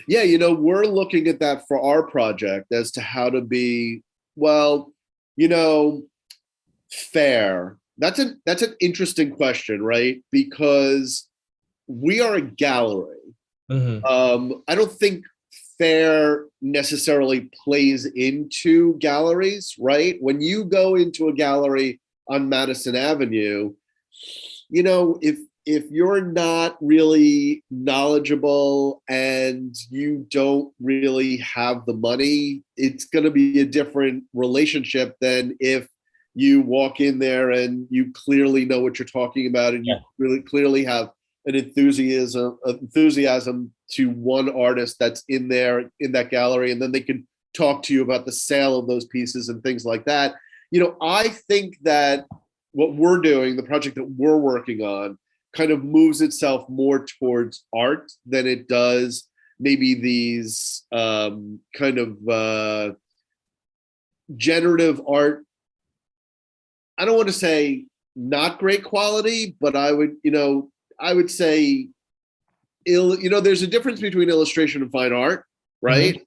Yeah, we're looking at that for our project as to how to be, well, you know, fair. That's an interesting question, right? Because we are a gallery. Hmm. I don't think fair necessarily plays into galleries, right? When you go into a gallery on Madison Avenue, if you're not really knowledgeable and you don't really have the money, it's going to be a different relationship than if you walk in there and you clearly know what you're talking about and you Yeah. really clearly have an enthusiasm to one artist that's in there in that gallery, and then they can talk to you about the sale of those pieces and things like that. I think that what we're doing, the project that we're working on, kind of moves itself more towards art than it does maybe these kind of generative art. I don't want to say not great quality, but I would say there's a difference between illustration and fine art, Hmm. right?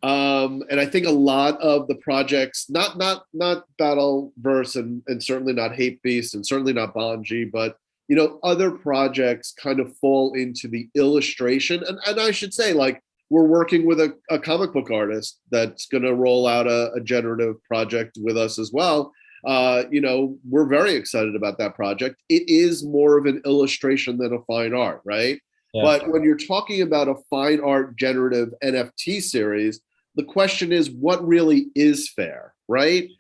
And I think a lot of the projects, not Battleverse and certainly not Hate Beast and certainly not Bonji, but other projects kind of fall into the illustration. And I should say, like, we're working with a comic book artist that's going to roll out a generative project with us as well. We're very excited about that project. It is more of an illustration than a fine art, right? Yeah. But when you're talking about a fine art generative NFT series, the question is, what really is fair, right?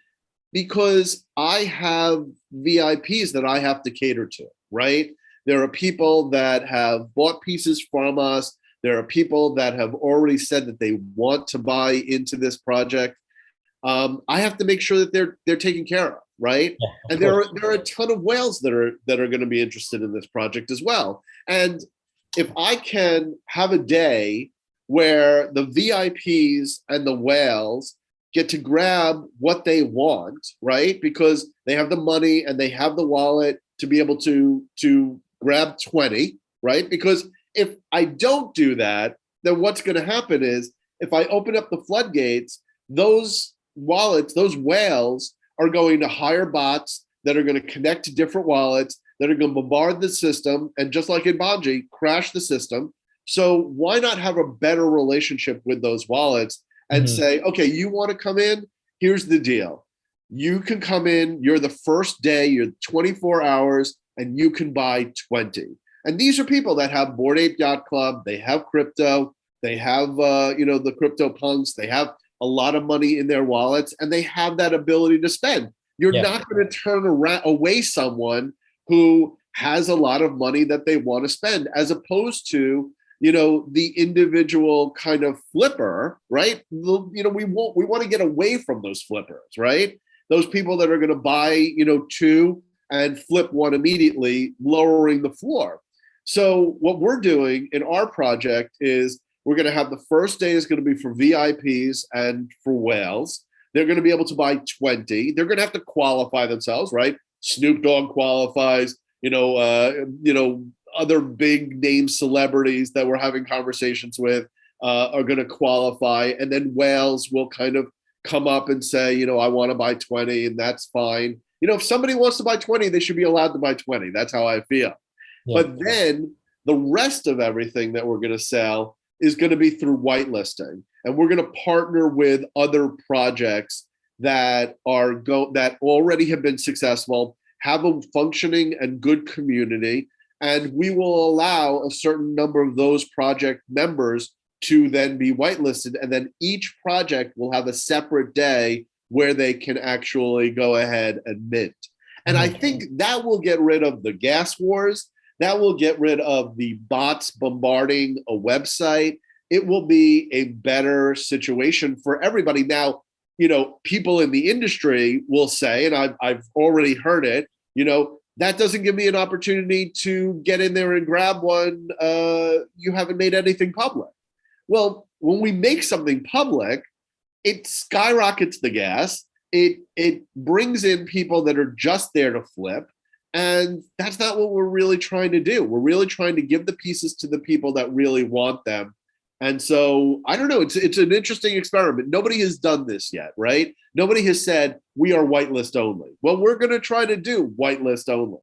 Because I have VIPs that I have to cater to, right? There are people that have bought pieces from us. There are people that have already said that they want to buy into this project. I have to make sure that they're taken care of, right? Yeah, of And there course. are there are a ton of whales that are going to be interested in this project as well. And if I can have a day where the VIPs and the whales get to grab what they want, right? Because they have the money and they have the wallet to be able to grab 20, right? Because if I don't do that, then what's going to happen is if I open up the floodgates, those wallets, those whales are going to hire bots that are going to connect to different wallets that are going to bombard the system and just like in Bonji, crash the system. So why not have a better relationship with those wallets and Hmm. say, okay, you want to come in? Here's the deal. You can come in, you're the first day, you're 24 hours, and you can buy 20. And these are people that have Bored Ape Yacht Club, they have crypto, they have the crypto punks, they have a lot of money in their wallets, and they have that ability to spend. You're Yeah. not going to turn away someone who has a lot of money that they want to spend, as opposed to the individual kind of flipper, right? We want to get away from those flippers, right? Those people that are going to buy two and flip one immediately, lowering the floor. So what we're doing in our project is we're going to have the first day is going to be for VIPs and for whales. They're going to be able to buy 20. They're going to have to qualify themselves, right? Snoop Dogg qualifies, other big name celebrities that we're having conversations with are going to qualify. And then whales will kind of come up and say, I want to buy 20, and that's fine. If somebody wants to buy 20, they should be allowed to buy 20. That's how I feel. Yeah. But then the rest of everything that we're going to sell is going to be through whitelisting. And we're going to partner with other projects that already have been successful, have a functioning and good community, and we will allow a certain number of those project members to then be whitelisted, and then each project will have a separate day where they can actually go ahead and mint. And I Hmm. think that will get rid of the gas wars. That will get rid of the bots bombarding a website. It will be a better situation for everybody. Now, people in the industry will say, and I've already heard it, that doesn't give me an opportunity to get in there and grab one. You haven't made anything public. Well, when we make something public, it skyrockets the gas. It brings in people that are just there to flip. And that's not what we're really trying to do. We're really trying to give the pieces to the people that really want them And so I don't know. It's an interesting experiment. Nobody has done this yet, right? Nobody has said we are whitelist only. Well, we're going to try to do whitelist only.